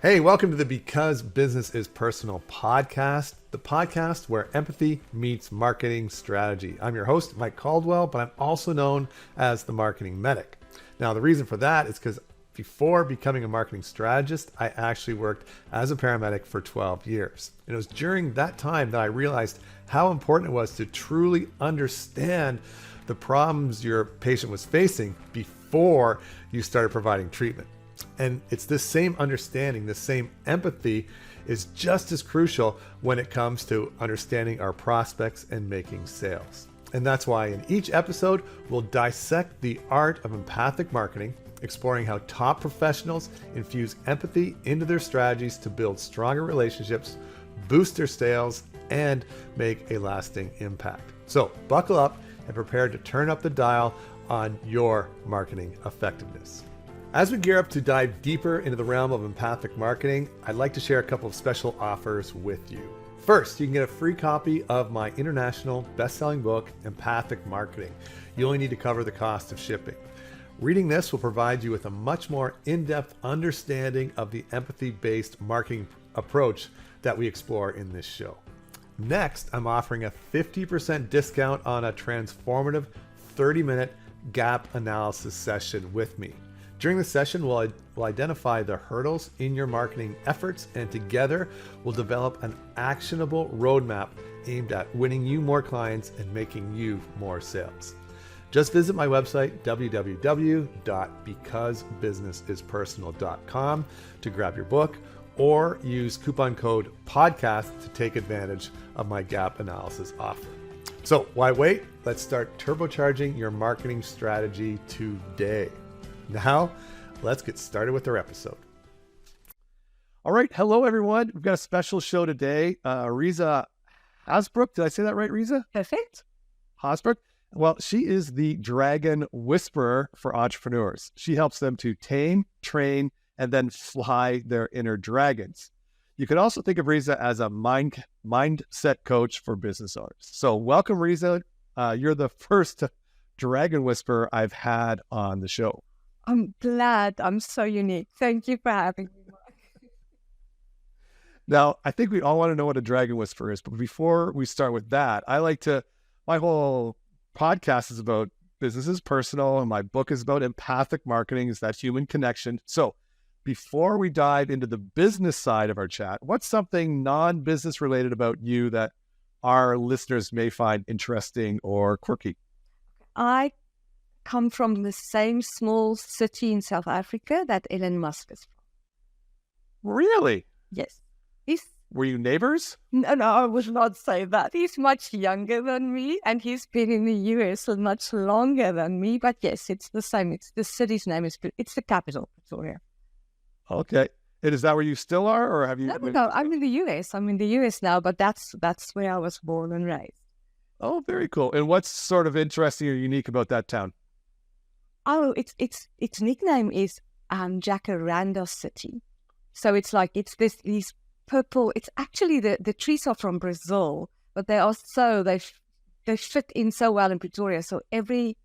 Hey, welcome to the Because Business is Personal podcast, the podcast where empathy meets marketing strategy. I'm your host, Mike Caldwell, but I'm also known as the Marketing Medic. Now, the reason for that is because before becoming a marketing strategist, I actually worked as a paramedic for 12 years. And it was during that time that I realized how important it was to truly understand the problems your patient was facing before you started providing treatment. And it's this same understanding, this same empathy is just as crucial when it comes to understanding our prospects and making sales. And that's why in each episode, we'll dissect the art of empathic marketing, exploring how top professionals infuse empathy into their strategies to build stronger relationships, boost their sales, and make a lasting impact. So buckle up and prepare to turn up the dial on your marketing effectiveness. As we gear up to dive deeper into the realm of empathic marketing, I'd like to share a couple of special offers with you. First, you can get a free copy of my international best-selling book, Empathic Marketing. You only need to cover the cost of shipping. Reading this will provide you with a much more in-depth understanding of the empathy-based marketing approach that we explore in this show. Next, I'm offering a 50% discount on a transformative 30-minute gap analysis session with me. During the session, we'll identify the hurdles in your marketing efforts, and together we'll develop an actionable roadmap aimed at winning you more clients and making you more sales. Just visit my website, www.becausebusinessispersonal.com to grab your book, or use coupon code PODCAST to take advantage of my gap analysis offer. So why wait? Let's start turbocharging your marketing strategy today. Now, let's get started with our episode. All right. Hello, everyone. We've got a special show today. Risa Haasbroek. Did I say that right, Risa? Perfect. Haasbroek. Well, she is the dragon whisperer for entrepreneurs. She helps them to tame, train, and then fly their inner dragons. You can also think of Risa as a mindset coach for business owners. So welcome, Risa. You're the first dragon whisperer I've had on the show. I'm glad. I'm so unique. Thank you for having me, Mark. Now, I think we all want to know what a dragon whisperer is, but before we start with that, my whole podcast is about business is personal, and my book is about empathic marketing, is that human connection. So before we dive into the business side of our chat, what's something non-business related about you that our listeners may find interesting or quirky? I come from the same small city in South Africa that Elon Musk is from. Really? Yes. Were you neighbors? No, I would not say that. He's much younger than me, and he's been in the US much longer than me. But yes, it's the same. The city's name it's the capital, Pretoria. Okay. And is that where you still are, or have you? No, I'm in the US. I'm in the US now, but that's where I was born and raised. Oh, very cool. And what's sort of interesting or unique about that town? Oh, its nickname is Jacarandas City. So it's like these purple. It's actually the trees are from Brazil, but they fit in so well in Pretoria. So every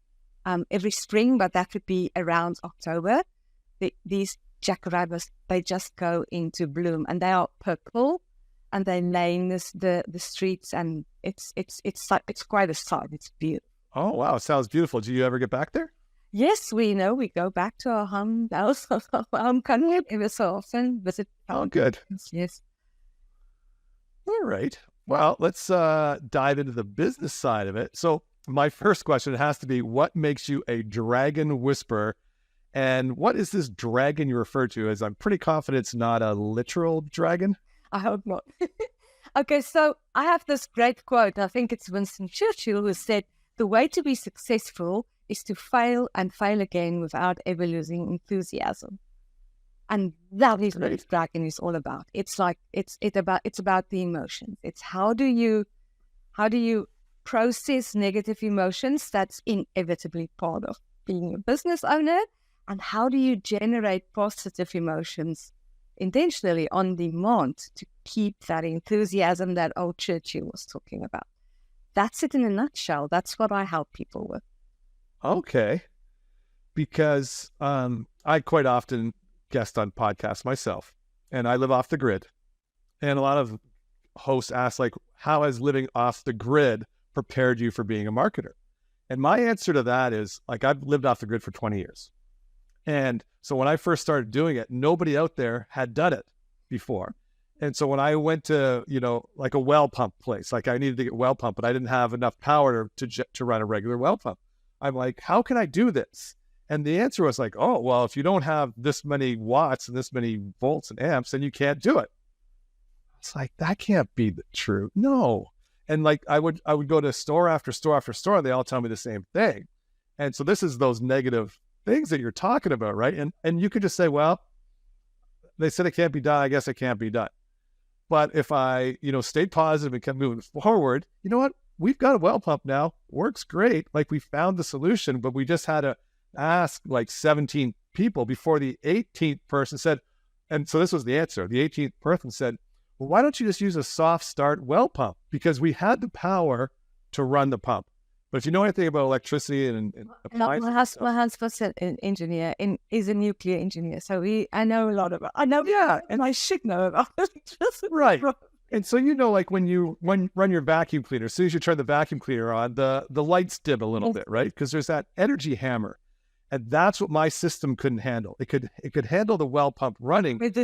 spring, but that would be around October, these jacarandas, they just go into bloom, and they are purple, and they line the streets, and it's quite a sight. It's beautiful. Oh wow, it sounds beautiful. Do you ever get back there? Yes, we go back to our home country every so often, visit. Oh, good. Yes. All right. Well, let's dive into the business side of it. So my first question has to be, what makes you a dragon whisperer? And what is this dragon you refer to? As I'm pretty confident it's not a literal dragon. I hope not. Okay, so I have this great quote. I think it's Winston Churchill who said, "The way to be successful is to fail and fail again without ever losing enthusiasm." And that is what this dragon is all about. It's about the emotions. It's how do you process negative emotions? That's inevitably part of being a business owner. And how do you generate positive emotions intentionally on demand to keep that enthusiasm that old Churchill was talking about? That's it in a nutshell. That's what I help people with. Okay. Because I quite often guest on podcasts myself. and I live off the grid. And a lot of hosts ask, like, how has living off the grid prepared you for being a marketer? And my answer to that is, like, I've lived off the grid for 20 years. And so when I first started doing it, nobody out there had done it before. And so when I went to, like a well pump place, like I needed to get well pump, but I didn't have enough power to run a regular well pump. I'm like, how can I do this? And the answer was like, oh, well, if you don't have this many watts and this many volts and amps, then you can't do it. It's like, that can't be the truth. No. And like, I would go to store after store after store, and they all tell me the same thing. And so this is those negative things that you're talking about, right? And you could just say, well, they said it can't be done. I guess it can't be done. But if I, stayed positive and kept moving forward, you know what? We've got a well pump now. Works great. Like, we found the solution, but we just had to ask like 17 people before the 18th person said, and so this was the answer. The 18th person said, well, why don't you just use a soft start well pump? Because we had the power to run the pump. But if you know anything about electricity and appliances, my husband's an engineer and is a nuclear engineer, so I know a lot about. And I should know about electricity. Right. And so like when you run your vacuum cleaner, as soon as you turn the vacuum cleaner on, the lights dim a little bit, right? Because there's that energy hammer, and that's what my system couldn't handle. It could handle the well pump running, but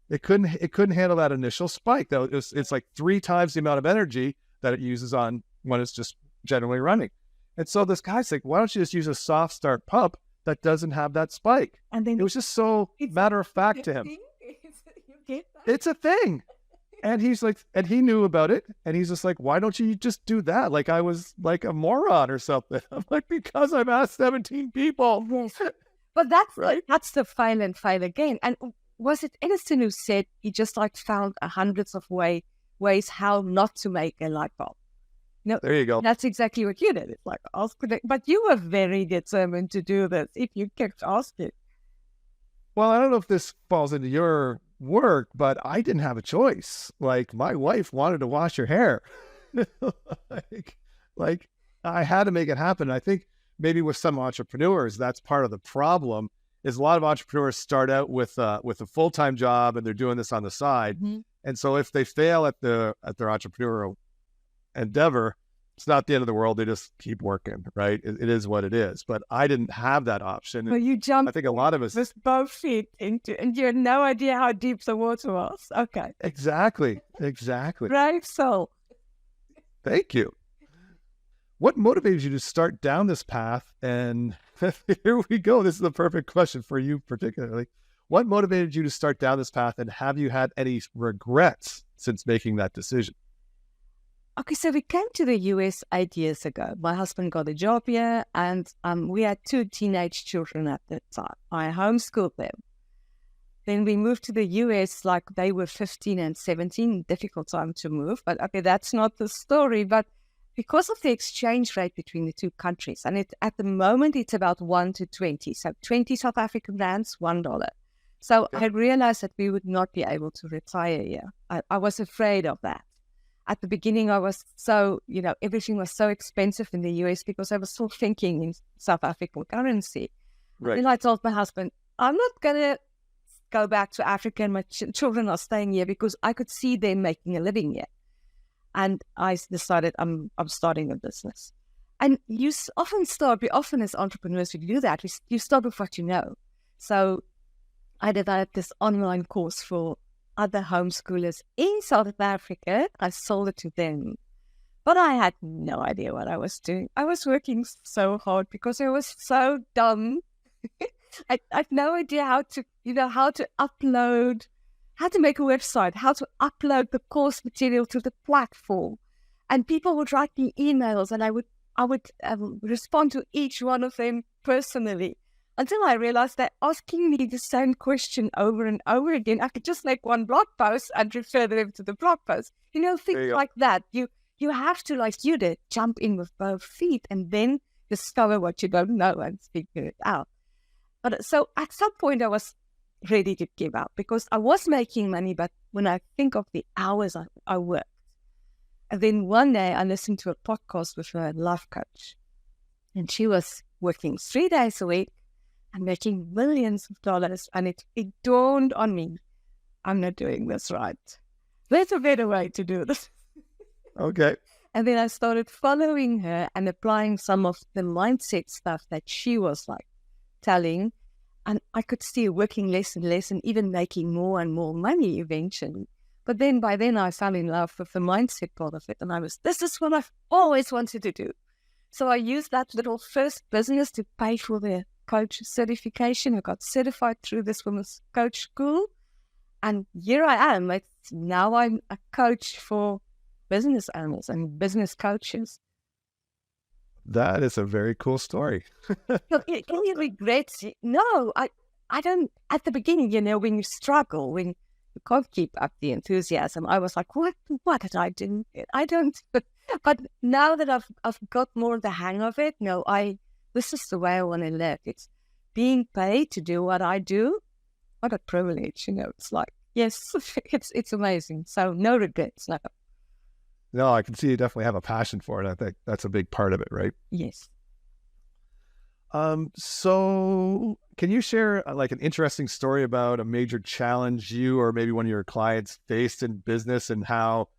it couldn't handle that initial spike. Though it's like 3 times the amount of energy that it uses on when it's just generally running. And so this guy's like, why don't you just use a soft start pump that doesn't have that spike? And then it was just so matter of fact to him. It's a thing. And he's like, and he knew about it. And he's just like, why don't you just do that? Like I was like a moron or something. I'm like, because I've asked 17 people. Yes. But that's right. That's the fail and fail again. And was it Edison who said he just like found hundreds of ways how not to make a light bulb? No, there you go. That's exactly what you did. It's like, but you were very determined to do this if you kept asking. Well, I don't know if this falls into your work, but I didn't have a choice. Like, my wife wanted to wash her hair. like I had to make it happen. I think maybe with some entrepreneurs, that's part of the problem. Is a lot of entrepreneurs start out with a full-time job and they're doing this on the side. Mm-hmm. And so if they fail at their entrepreneurial endeavor, it's not the end of the world. They just keep working, right? It is what it is. But I didn't have that option. Well, you jumped. I think a lot of us with both feet into, and you had no idea how deep the water was. Okay. Exactly. Brave soul. Thank you. What motivated you to start down this path? And here we go. This is the perfect question for you particularly. What motivated you to start down this path? And have you had any regrets since making that decision? Okay, so we came to the US 8 years ago. My husband got a job here, and we had 2 teenage children at that time. I homeschooled them. Then we moved to the US like they were 15 and 17, difficult time to move. But okay, that's not the story. But because of the exchange rate between the 2 countries, and at the moment it's about 1 to 20. So 20 South African rands, $1. So okay. I realized that we would not be able to retire here. I was afraid of that. At the beginning, I was so, everything was so expensive in the US because I was still thinking in South African currency. Right. Then I told my husband, I'm not going to go back to Africa and my children are staying here because I could see them making a living here. And I decided I'm starting a business. And we often as entrepreneurs, we do that. You start with what you know. So I developed this online course for other homeschoolers in South Africa. I sold it to them. But I had no idea what I was doing. I was working so hard because I was so dumb. I had no idea how to upload, how to make a website, how to upload the course material to the platform. And people would write me emails and I would respond to each one of them personally. Until I realized that asking me the same question over and over again, I could just make one blog post and refer them to the blog post. Things like that. You have to, like you did, jump in with both feet and then discover what you don't know and figure it out. But so at some point I was ready to give up because I was making money, but when I think of the hours I worked, and then one day I listened to a podcast with a life coach, and she was working 3 days a week and making millions of dollars. And it dawned on me, I'm not doing this right. There's a better way to do this. Okay. And then I started following her and applying some of the mindset stuff that she was like telling. And I could see it working less and less and even making more and more money eventually. But then by then I fell in love with the mindset part of it. And this is what I've always wanted to do. So I used that little first business to pay for the coach certification. I got certified through this women's coach school. And here I am. Now I'm a coach for business owners and business coaches. That is a very cool story. Any regrets? No, I don't. At the beginning, when you struggle, when you can't keep up the enthusiasm, I was like, what did I do? I don't. But now that I've got more of the hang of it, no, this is the way I want to live. It's being paid to do what I do. What a privilege, It's like, yes, it's amazing. So no regrets, no. No, I can see you definitely have a passion for it. I think that's a big part of it, right? Yes. So can you share like an interesting story about a major challenge you or maybe one of your clients faced in business and how,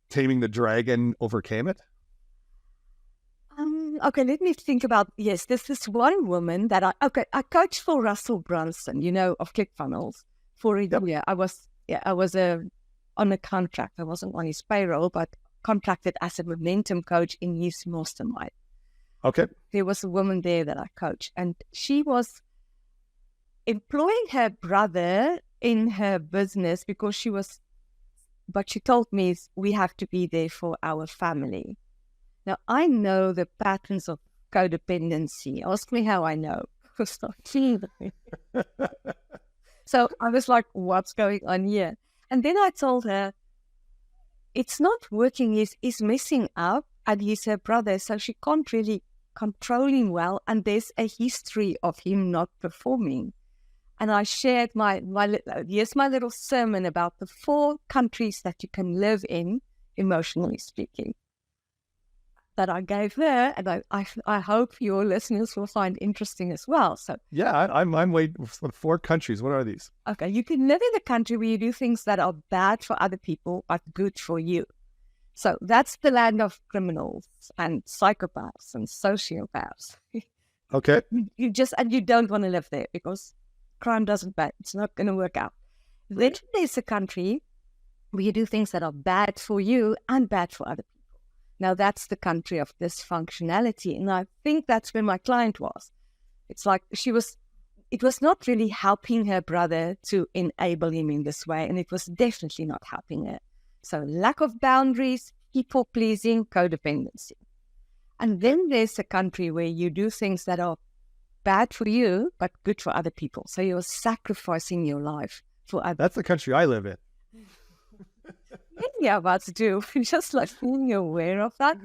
taming the dragon overcame it? Okay, let me think about, yes, there's this one woman that I coached for Russell Brunson, of ClickFunnels for a year. I was on a contract. I wasn't on his payroll, but contracted as a momentum coach in his mastermind. Okay. There was a woman there that I coached, and she was employing her brother in her business because but she told me we have to be there for our family. Now, I know the patterns of codependency. Ask me how I know. So I was like, what's going on here? And then I told her, it's not working. He's messing up, and he's her brother, so she can't really control him well. And there's a history of him not performing. And I shared here's my little sermon about the 4 countries that you can live in, emotionally speaking, that I gave her, and I hope your listeners will find interesting as well. So yeah, I'm waiting for 4 countries. What are these? Okay, you can live in a country where you do things that are bad for other people but good for you. So that's the land of criminals and psychopaths and sociopaths. Okay. You don't want to live there because crime doesn't pay. It's not going to work out. Then there's a country where you do things that are bad for you and bad for other people. Now, that's the country of dysfunctionality. And I think that's where my client was. It's like it was not really helping her brother to enable him in this way. And it was definitely not helping her. So lack of boundaries, people-pleasing, codependency. And then there's a country where you do things that are bad for you, but good for other people. So you're sacrificing your life for others. That's the country I live in. Many of us do. Just like being aware of that.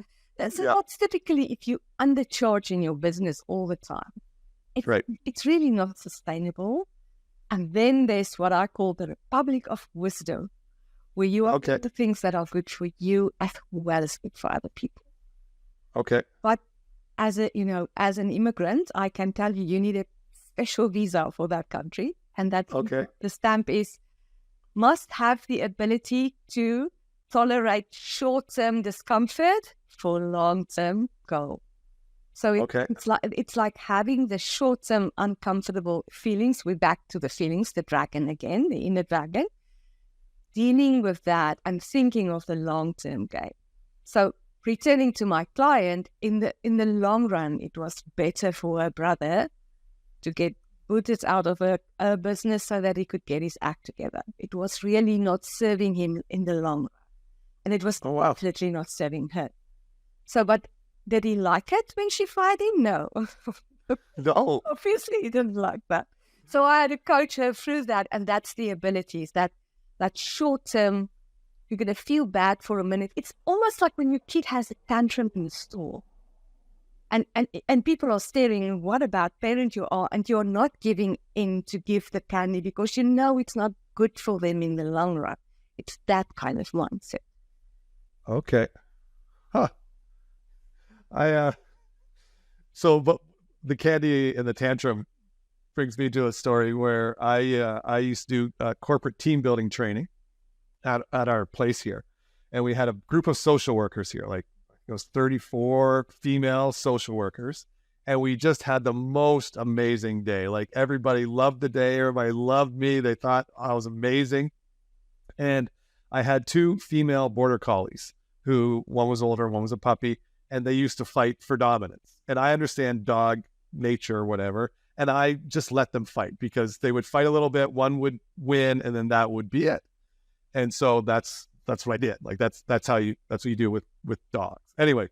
So that's typically if you undercharge in your business all the time. It's really not sustainable. And then there's what I call the Republic of Wisdom, where you are doing the things that are good for you as well as good for other people. Okay. But as an immigrant, I can tell you need a special visa for that country. And that the stamp is must have the ability to tolerate short-term discomfort for long-term goal. So it's like having the short-term uncomfortable feelings. We're back to the feelings, the dragon again, the inner dragon, dealing with that and thinking of the long-term gain. So returning to my client, in the long run, it was better for her brother to get booted out of a business so that he could get his act together. It was really not serving him in the long run. And it was definitely not serving her. So, but did he like it when she fired him? No. No. Obviously, he didn't like that. So I had to coach her through that. And that's the abilities, that short term, you're going to feel bad for a minute. It's almost like when your kid has a tantrum in the store. And people are staring, what about parent you are? And you're not giving in to give the candy because you know it's not good for them in the long run. It's that kind of mindset. Okay. Huh. But the candy and the tantrum, brings me to a story where I used to do corporate team building training at our place here. And we had a group of social workers here, like it was 34 female social workers. And we just had the most amazing day. Like everybody loved the day. Everybody loved me. They thought I was amazing. And I had 2 female border collies who, one was older, one was a puppy, and they used to fight for dominance. And I understand dog nature or whatever. And I just let them fight because they would fight a little bit. One would win, and then that would be it. And so that's what I did. Like that's what you do with dogs. Anyway,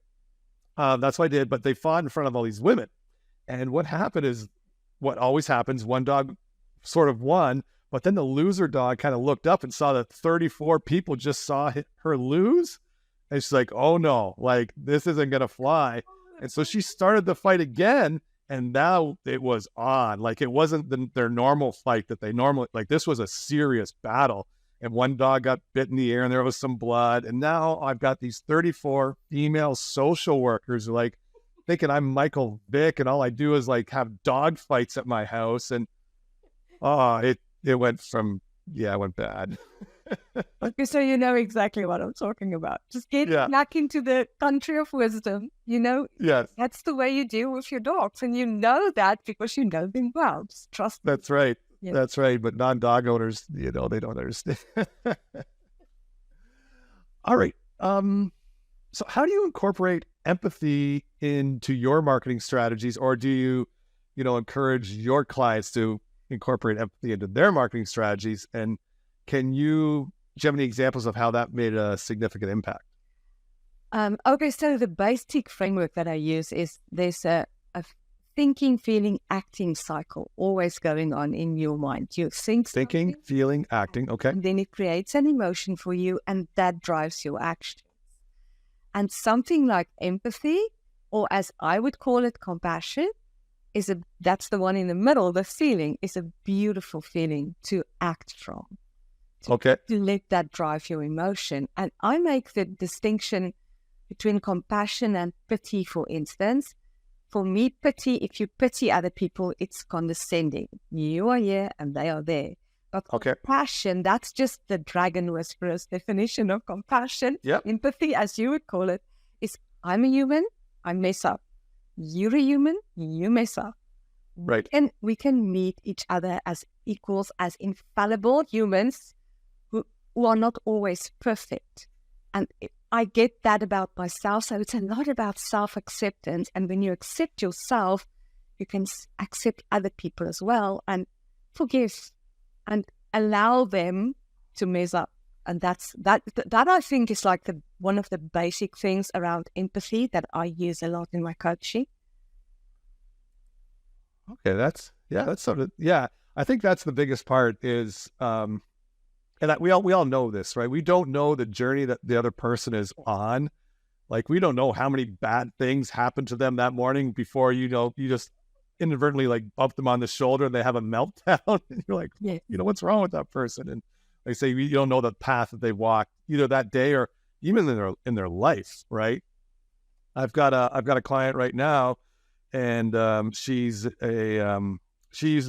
that's what I did. But they fought in front of all these women. And what happened is what always happens. One dog sort of won, but then the loser dog kind of looked up and saw that 34 people just saw her lose. And she's like, oh no, like this isn't going to fly. And so she started the fight again. And now it was on. Like it wasn't their normal fight that they normally, like this was a serious battle. And one dog got bit in the ear and there was some blood. And now I've got these 34 female social workers who like thinking I'm Michael Vick and all I do is like have dog fights at my house. And it went bad. Okay, so you know exactly what I'm talking about. Just get back into the country of wisdom. Yes. That's the way you deal with your dogs. And you know that because you know them well. Just trust them. That's right. Yeah. That's right. But non-dog owners, they don't understand. All right. So how do you incorporate empathy into your marketing strategies, or do you encourage your clients to incorporate empathy into their marketing strategies? And do you have any examples of how that made a significant impact? Okay, so the basic framework that I use is there's a thinking, feeling, acting cycle always going on in your mind. You thinking, feeling, acting, okay. And then it creates an emotion for you, and that drives your action. And something like empathy, or as I would call it, compassion, that's the one in the middle. The feeling is a beautiful feeling to act from. Okay. To let that drive your emotion. And I make the distinction between compassion and pity, for instance. For me, pity, if you pity other people, it's condescending. You are here and they are there. But compassion, that's just the dragon whisperer's definition of compassion. Yep. Empathy, as you would call it, is I'm a human, I mess up. You're a human, you mess up. Right. And we can meet each other as equals, as infallible humans who are not always perfect. And I get that about myself. So it's a lot about self-acceptance. And when you accept yourself, you can accept other people as well and forgive and allow them to mess up. And that I think is like one of the basic things around empathy that I use a lot in my coaching. Okay, that's sort of, I think that's the biggest part is, and we all know this, right? We don't know the journey that the other person is on. Like we don't know how many bad things happened to them that morning before, you just inadvertently like bump them on the shoulder and they have a meltdown. And you're like, what's wrong with that person? And they say, you don't know the path that they walked either that day or even in their life, right? I've got a client right now, and she uses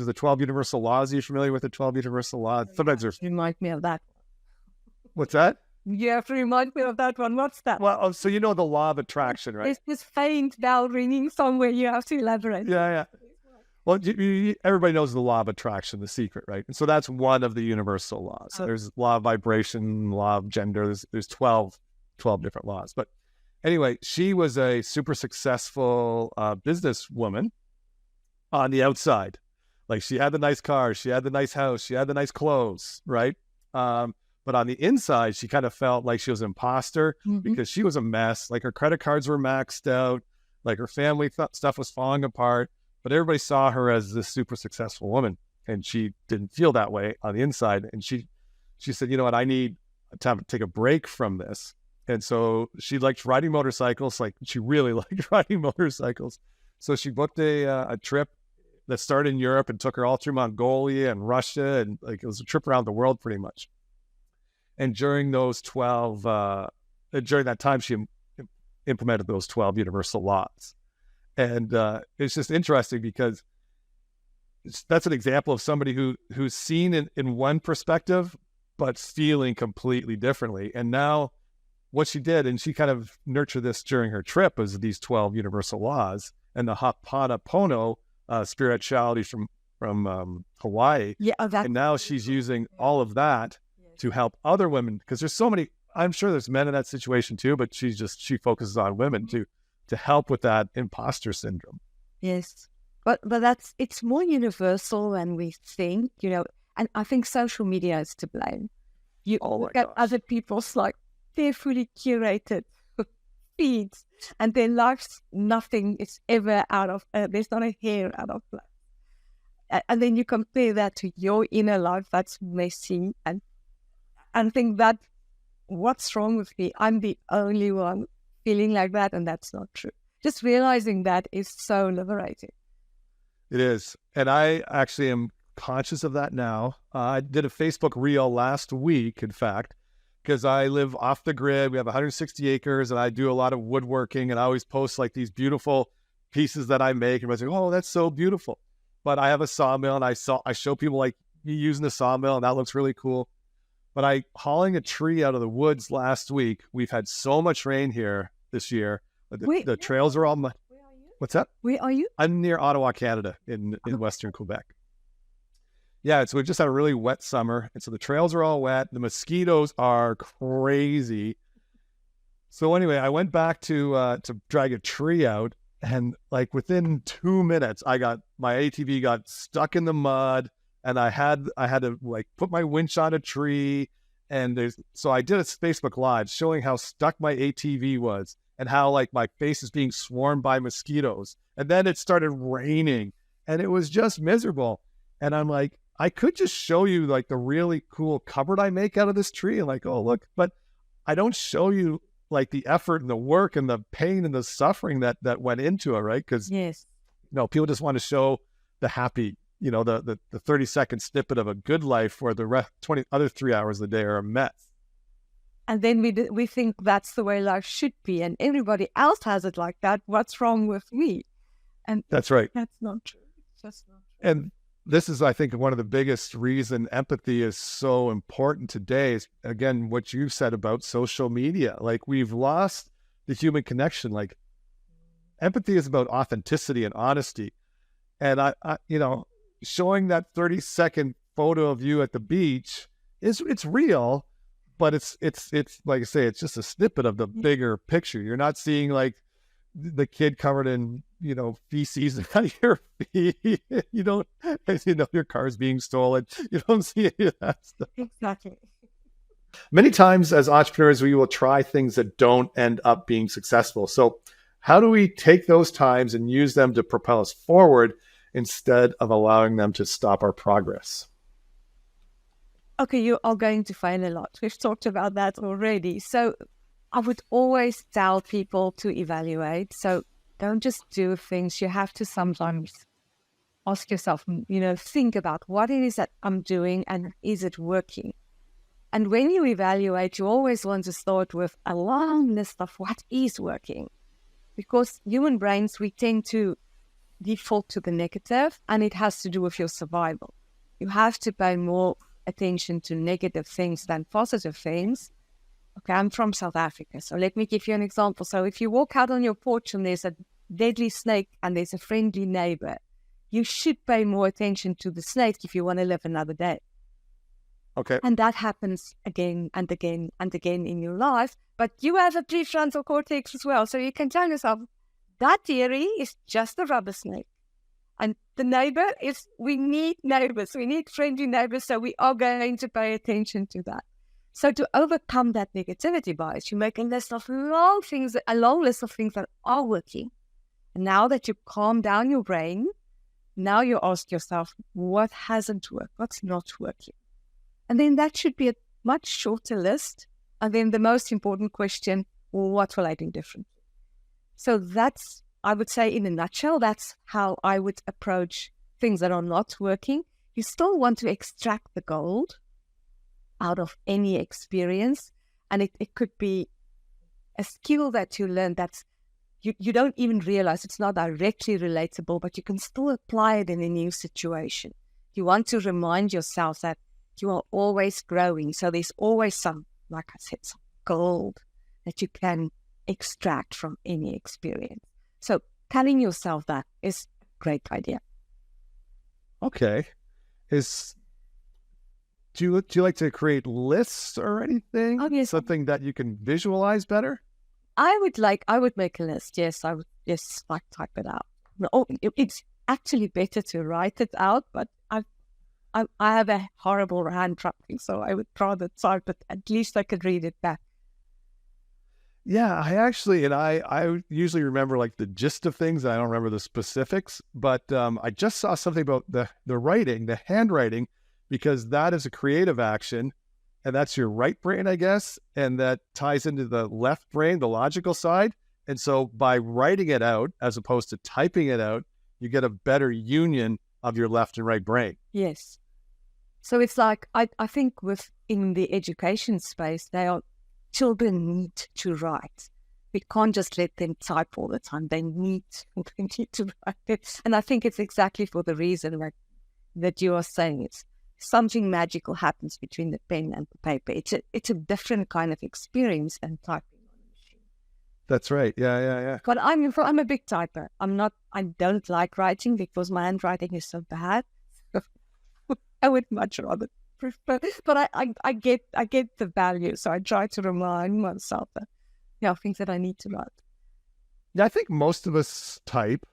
the 12 universal laws. Are you familiar with the 12 universal laws? Sometimes there's... Remind me of that. What's that? You have to remind me of that one. What's that? Well, so the law of attraction, right? There's this faint bell ringing somewhere. You have to elaborate. Yeah. Well, everybody knows the law of attraction, the secret, right? And so that's one of the universal laws. There's law of vibration, law of gender. There's 12 different laws. But anyway, she was a super successful businesswoman on the outside. Like she had the nice car, she had the nice house, she had the nice clothes, right? But on the inside, she kind of felt like she was an imposter because she was a mess. Like her credit cards were maxed out, like her family stuff was falling apart. But everybody saw her as this super successful woman, and she didn't feel that way on the inside. And she said, you know what, I need to take a break from this. And so she liked riding motorcycles. Like she really liked riding motorcycles. So she booked a trip that started in Europe and took her all through Mongolia and Russia. And like it was a trip around the world pretty much. And during those during that time, she implemented those 12 universal laws. And it's just interesting because that's an example of somebody who's seen in one perspective, but feeling completely differently. And now what she did, and she kind of nurtured this during her trip, was these 12 universal laws and the Ho'oponopono spirituality from Hawaii. Yeah, and now she's using all of that to help other women, because there's so many, I'm sure there's men in that situation too, but she focuses on women to help with that imposter syndrome. Yes. But it's more universal than we think, and I think social media is to blame. You look at other people's like carefully curated feeds, and their lives, nothing is ever out of, there's not a hair out of place. And then you compare that to your inner life, that's messy, and think that, what's wrong with me? I'm the only one feeling like that, and that's not true. Just realizing that is so liberating. It is. And I actually am conscious of that now. I did a Facebook reel last week, in fact, because I live off the grid. We have 160 acres and I do a lot of woodworking, and I always post like these beautiful pieces that I make. And I say, oh, that's so beautiful. But I have a sawmill, and I show people like me using the sawmill, and that looks really cool. But hauling a tree out of the woods last week. We've had so much rain here this year. The trails are all mud. What's that? Where are you? I'm near Ottawa, Canada, in Western Quebec. Yeah, so we just had a really wet summer, and so the trails are all wet. The mosquitoes are crazy. So anyway, I went back to drag a tree out, and like within 2 minutes, my ATV got stuck in the mud, and I had to like put my winch on a tree, so I did a Facebook Live showing how stuck my ATV was, and how like my face is being swarmed by mosquitoes. And then it started raining, and it was just miserable. And I'm like, I could just show you like the really cool cupboard I make out of this tree, and like, oh, look, but I don't show you like the effort and the work and the pain and the suffering that went into it, right? Because people just want to show the happy, the 30-second snippet of a good life, where the other 3 hours of the day are a mess. And then we think that's the way life should be, and everybody else has it like that. What's wrong with me? And that's right. That's not true. It's just not true. And this is, I think, one of the biggest reason empathy is so important today is, again, what you said about social media. Like, we've lost the human connection. Like, empathy is about authenticity and honesty. And I showing that 30-second photo of you at the beach it's real. But it's like I say, it's just a snippet of the bigger picture. You're not seeing like the kid covered in, feces on your feet. You don't, your car's being stolen. You don't see any of that stuff. Exactly. Many times as entrepreneurs, we will try things that don't end up being successful. So how do we take those times and use them to propel us forward instead of allowing them to stop our progress? Okay, you are going to fail a lot. We've talked about that already. So I would always tell people to evaluate. So don't just do things. You have to sometimes ask yourself, think about what it is that I'm doing and is it working? And when you evaluate, you always want to start with a long list of what is working. Because human brains, we tend to default to the negative, and it has to do with your survival. You have to pay more attention to negative things than positive things. Okay, I'm from South Africa, so let me give you an example. So if you walk out on your porch and there's a deadly snake and there's a friendly neighbor, you should pay more attention to the snake if you want to live another day. Okay. And that happens again and again and again in your life. But you have a prefrontal cortex as well, so you can tell yourself, that theory is just a rubber snake. And the neighbor we need neighbors, we need friendly neighbors, so we are going to pay attention to that. So to overcome that negativity bias, you make a long list of things that are working. And now that you calm down your brain, now you ask yourself, what hasn't worked? What's not working? And then that should be a much shorter list. And then the most important question, what will I do differently? So that's, I would say in a nutshell, that's how I would approach things that are not working. You still want to extract the gold out of any experience. And it could be a skill that you learn that's you don't even realize it's not directly relatable, but you can still apply it in a new situation. You want to remind yourself that you are always growing. So there's always some, like I said, some gold that you can extract from any experience. So telling yourself that is a great idea. Okay. Do you like to create lists or anything? Obviously. Something that you can visualize better? I would make a list. Yes, I would just like type it out. It's actually better to write it out, but I have a horrible handwriting, so I would rather type it. At least I could read it back. Yeah, I usually remember like the gist of things. I don't remember the specifics, but I just saw something about the writing, the handwriting, because that is a creative action, and that's your right brain, I guess, and that ties into the left brain, the logical side. And so by writing it out as opposed to typing it out, you get a better union of your left and right brain. Yes. So it's like, I think in the education space, children need to write. We can't just let them type all the time. They need to write it. And I think it's exactly for the reason that you are saying. It's something magical happens between the pen and the paper. It's a different kind of experience than typing on a machine. That's right. Yeah. But I'm a big typer. I don't like writing because my handwriting is so bad. I would much rather prefer, but I get the value. So I try to remind myself that, things that I need to write. Yeah, I think most of us type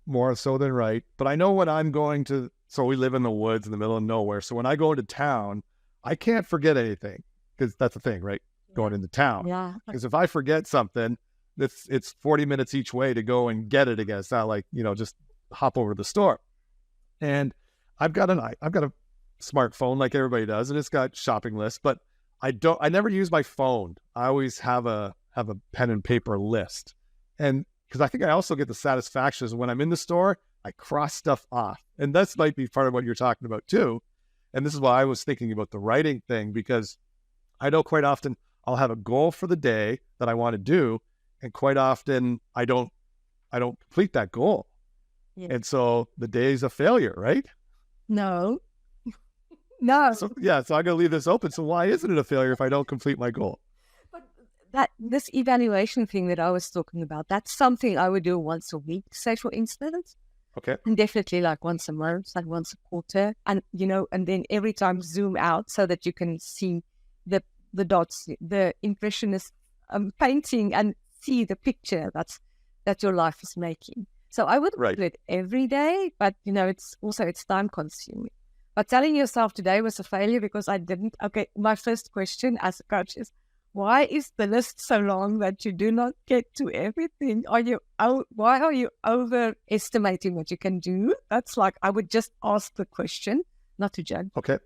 more so than write, but I know when I'm going to, so we live in the woods in the middle of nowhere. So when I go into town, I can't forget anything, because that's the thing, right? Going into town. Yeah. Because if I forget something, it's 40 minutes each way to go and get it again. It's not like, just hop over to the store. And I've got a smartphone like everybody does, and it's got shopping lists, but I never use my phone. I always have a pen and paper list. And because I think I also get the satisfaction is when I'm in the store, I cross stuff off. And this might be part of what you're talking about too. And this is why I was thinking about the writing thing, because I know quite often I'll have a goal for the day that I want to do, and quite often I don't complete that goal. Yeah. And so the day is a failure, right? No. So I'm going to leave this open. So why isn't it a failure if I don't complete my goal? But this evaluation thing that I was talking about, that's something I would do once a week, say for instance. Okay. And definitely like once a month, like once a quarter. And, and then every time zoom out so that you can see the dots, the impressionist painting, and see the picture that your life is making. So I wouldn't do it every day, but, it's time consuming. But telling yourself today was a failure because I didn't. Okay, my first question as a coach is, why is the list so long that you do not get to everything? Why are you overestimating what you can do? That's like, I would just ask the question, not to judge. Okay.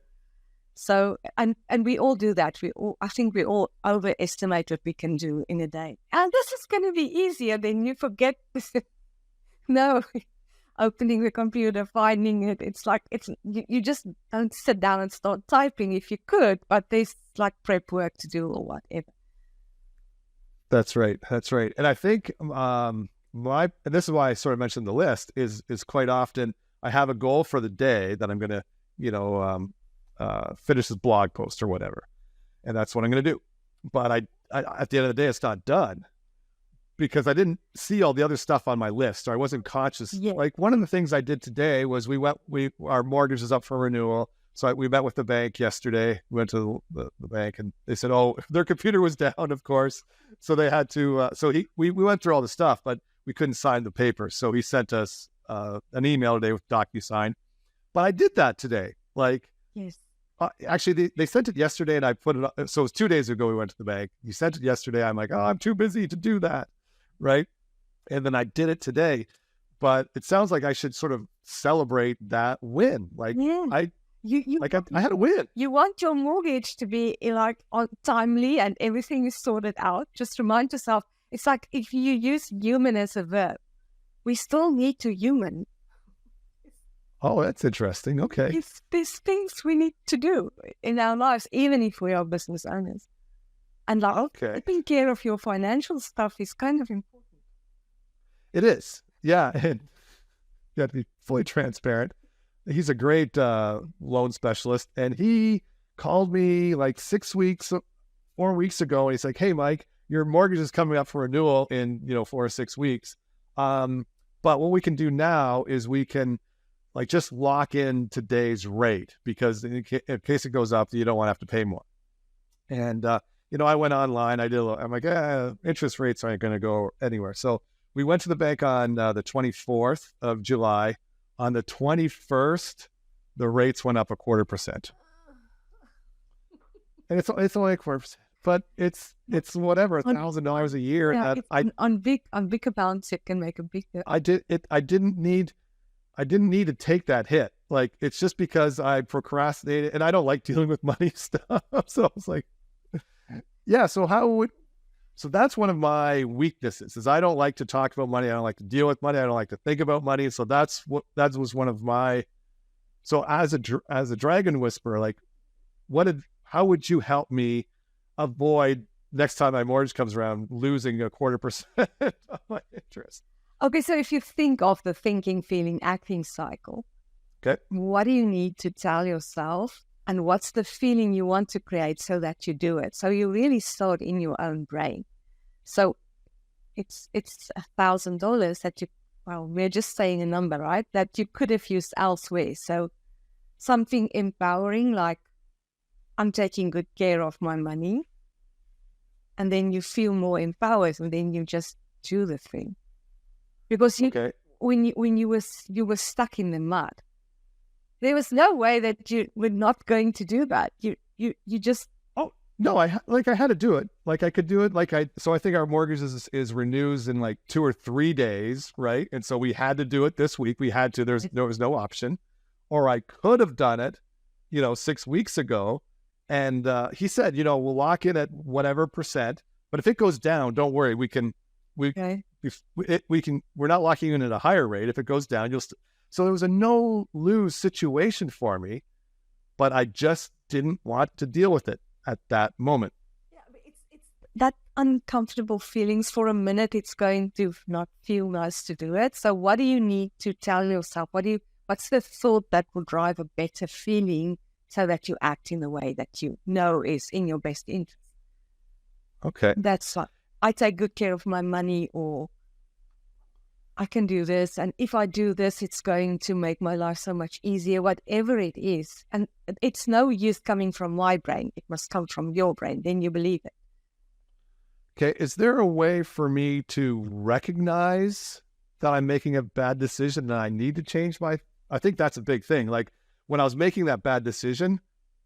So, and we all do that. I think we all overestimate what we can do in a day. And this is going to be easier. Then you forget. No, opening the computer, finding it. It's like, you just don't sit down and start typing if you could, but there's like prep work to do or whatever. That's right. And I think and this is why I sort of mentioned the list is quite often I have a goal for the day that I'm going to, finish this blog post or whatever. And that's what I'm going to do. But I at the end of the day, it's not done, because I didn't see all the other stuff on my list, or I wasn't conscious. Yeah. Like one of the things I did today was our mortgage is up for renewal. So we met with the bank yesterday. We went to the bank, and they said, their computer was down, of course. So they had to, we went through all the stuff, but we couldn't sign the paper. So he sent us an email today with DocuSign. But I did that today. Like, yes. Actually, they sent it yesterday, and I put it up. So it was 2 days ago we went to the bank. He sent it yesterday. I'm like, I'm too busy to do that. Right. And then I did it today. But it sounds like I should sort of celebrate that win. Like, yeah. I had a win. You want your mortgage to be like timely and everything is sorted out. Just remind yourself, it's like if you use human as a verb, we still need to human. Oh, that's interesting. Okay. There's things we need to do in our lives, even if we are business owners. And like taking care of your financial stuff is kind of important. It is. Yeah. And you have to be fully transparent. He's a great loan specialist. And he called me like 4 weeks ago. And he's like, hey, Mike, your mortgage is coming up for renewal in, 4 or 6 weeks. But what we can do now is we can like just lock in today's rate, because in case it goes up, you don't want to have to pay more. And, I went online, I'm like, interest rates aren't going to go anywhere. So we went to the bank on the 24th of July. On the 21st, the rates went up 0.25%. And it's only 0.25%, but it's whatever, $1,000 a year. Yeah, that on big amounts, it can make a big difference. I didn't need to take that hit. Like, it's just because I procrastinated and I don't like dealing with money stuff. So I was like, yeah. So that's one of my weaknesses, is I don't like to talk about money. I don't like to deal with money. I don't like to think about money. So that was one of my, so as a dragon whisperer, like how would you help me avoid next time my mortgage comes around losing 0.25% of my interest? Okay, so if you think of the thinking, feeling, acting cycle, okay, what do you need to tell yourself, and what's the feeling you want to create so that you do it? So you really start in your own brain. So it's $1,000 that we're just saying a number, right? That you could have used elsewhere. So something empowering, like, I'm taking good care of my money, and then you feel more empowered, and then you just do the thing. Because when you were stuck in the mud, there was no way that you were not going to do that. You just no, I had to do it. Like, I could do it. So I think our mortgage is renews in like 2 or 3 days, right? And so we had to do it this week. We had to. There was no option, or I could have done it, 6 weeks ago. And he said, we'll lock in at whatever percent, but if it goes down, don't worry. We're not locking in at a higher rate. If it goes down, so there was a no lose situation for me, but I just didn't want to deal with it at that moment. Yeah, but it's that uncomfortable feelings for a minute. It's going to not feel nice to do it. So what do you need to tell yourself? What's the thought that will drive a better feeling so that you act in the way that you know is in your best interest? Okay. That's what I take good care of my money, or I can do this. And if I do this, it's going to make my life so much easier, whatever it is. And it's no use coming from my brain. It must come from your brain. Then you believe it. Okay. Is there a way for me to recognize that I'm making a bad decision and I need to change I think that's a big thing. Like, when I was making that bad decision,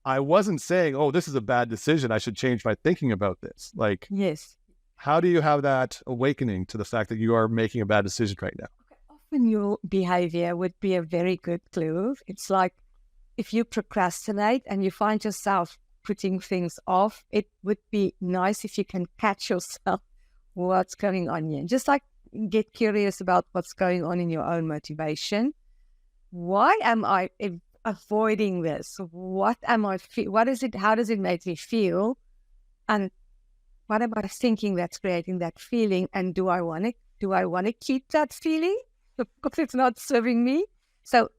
I wasn't saying, oh, this is a bad decision, I should change my thinking about this. Like, yes. How do you have that awakening to the fact that you are making a bad decision right now? Okay. Often your behavior would be a very good clue. It's like if you procrastinate and you find yourself putting things off, it would be nice if you can catch yourself what's going on here. Just like get curious about what's going on in your own motivation. Why am I avoiding this? What am I? What is it? How does it make me feel? And what am I thinking that's creating that feeling? And do I want to keep that feeling because it's not serving me? So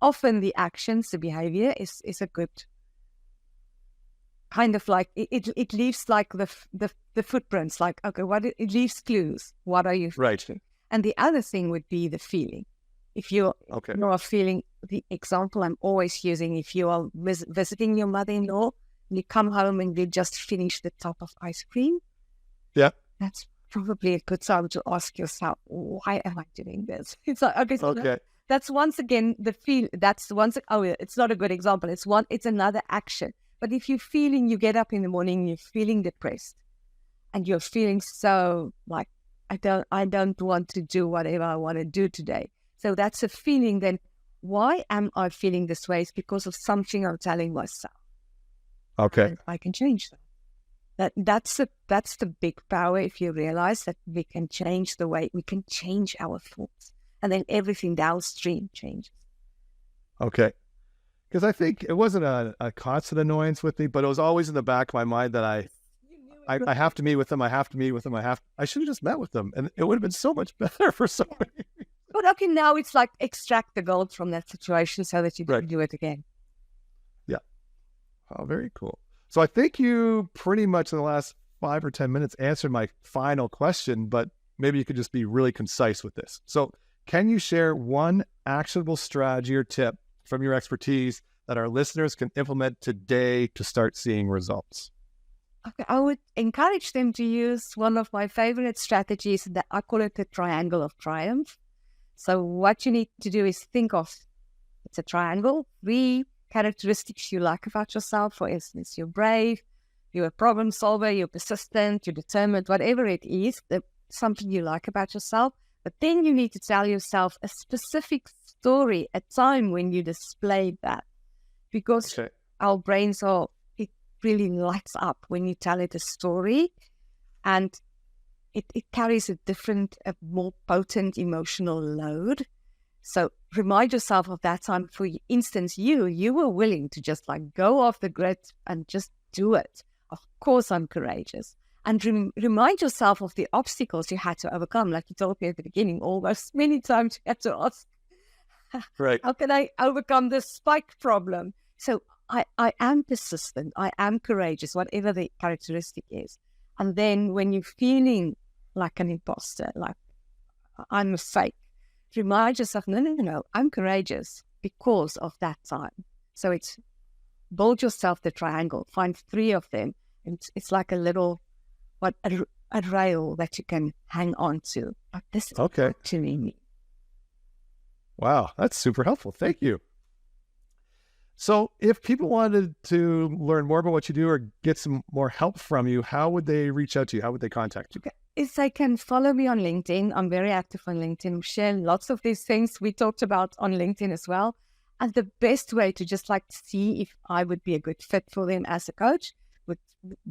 often the actions, the behavior is a good kind of like it leaves like the footprints. Like, okay, it leaves clues. What are you right? Feeling? And the other thing would be the feeling. If you are feeling, the example I'm always using, if you are visiting your mother-in-law, you come home and you just finish the top of ice cream. Yeah. That's probably a good time to ask yourself, why am I doing this? It's like, okay, so that's once again it's not a good example. It's another action. But if you're feeling, you get up in the morning, you're feeling depressed and you're feeling so like, I don't want to do whatever I want to do today. So that's a feeling. Then why am I feeling this way? It's because of something I'm telling myself. Okay. And I can change that. That's the big power. If you realize that we can change the way, we can change our thoughts, and then everything downstream changes. Okay. Because I think it wasn't a constant annoyance with me, but it was always in the back of my mind that I have to meet with them. I should have just met with them, and it would have been so much better for somebody. But okay, now it's like extract the gold from that situation so that you don't do it again. Yeah. Oh, very cool. So I think you pretty much in the last 5 or 10 minutes answered my final question, but maybe you could just be really concise with this. So can you share one actionable strategy or tip from your expertise that our listeners can implement today to start seeing results? Okay, I would encourage them to use one of my favorite strategies that I call it the triangle of triumph. So what you need to do is think of, it's a triangle, 3 characteristics you like about yourself. For instance, you're brave, you're a problem solver, you're persistent, you're determined, whatever it is, something you like about yourself. But then you need to tell yourself a specific story, a time when you displayed that. Because our brains it really lights up when you tell it a story, and it carries a more potent emotional load. So remind yourself of that time. For instance, you were willing to just like go off the grid and just do it. Of course, I'm courageous. And remind yourself of the obstacles you had to overcome. Like you told me at the beginning, almost many times you had to ask, how can I overcome this spike problem? So I am persistent. I am courageous, whatever the characteristic is. And then when you're feeling like an imposter, like I'm a fake, remind yourself, no, I'm courageous because of that time. So it's build yourself the triangle, find 3 of them. And it's like a little, a rail that you can hang on to. Like this is actually me. Wow, that's super helpful. Thank you. So if people wanted to learn more about what you do or get some more help from you, how would they reach out to you? How would they contact you? Is they can follow me on LinkedIn. I'm very active on LinkedIn. I share lots of these things we talked about on LinkedIn as well. And the best way to just like see if I would be a good fit for them as a coach would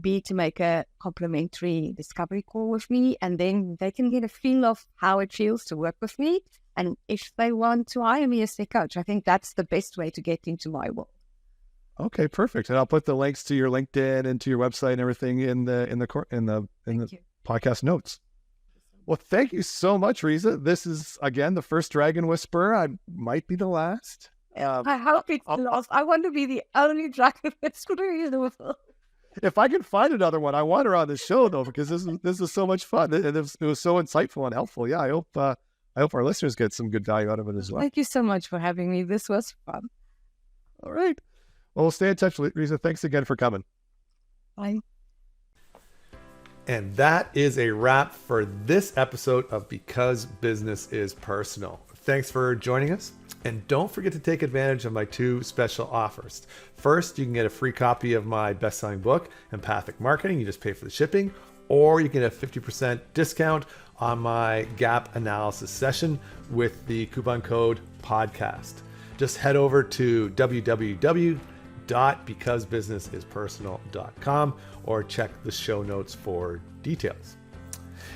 be to make a complimentary discovery call with me. And then they can get a feel of how it feels to work with me. And if they want to hire me as their coach, I think that's the best way to get into my world. Okay, perfect. And I'll put the links to your LinkedIn and to your website and everything in the podcast notes. Well, thank you so much, Risa. This is again the first Dragon Whisperer. I might be the last. I hope it's the last. I want to be the only Dragon Whisperer in the world. If I can find another one, I want her on the show though, because this is so much fun. It was so insightful and helpful. Yeah, I hope our listeners get some good value out of it as well. Thank you so much for having me. This was fun. All right. Well, we'll stay in touch, Risa. Thanks again for coming. Bye. And that is a wrap for this episode of Because Business is Personal. Thanks for joining us. And don't forget to take advantage of my 2 special offers. First, you can get a free copy of my best-selling book, Empathic Marketing. You just pay for the shipping. Or you can get a 50% discount on my gap analysis session with the coupon code podcast. Just head over to www.becausebusinessispersonal.com or check the show notes for details.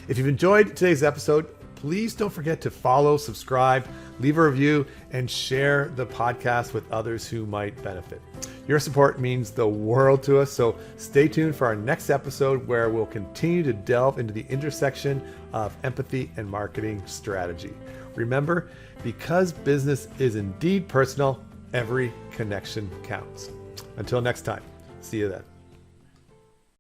If you've enjoyed today's episode, please don't forget to follow, subscribe, leave a review, and share the podcast with others who might benefit. Your support means the world to us, so stay tuned for our next episode where we'll continue to delve into the intersection of empathy and marketing strategy. Remember, because business is indeed personal, every connection counts. Until next time, see you then.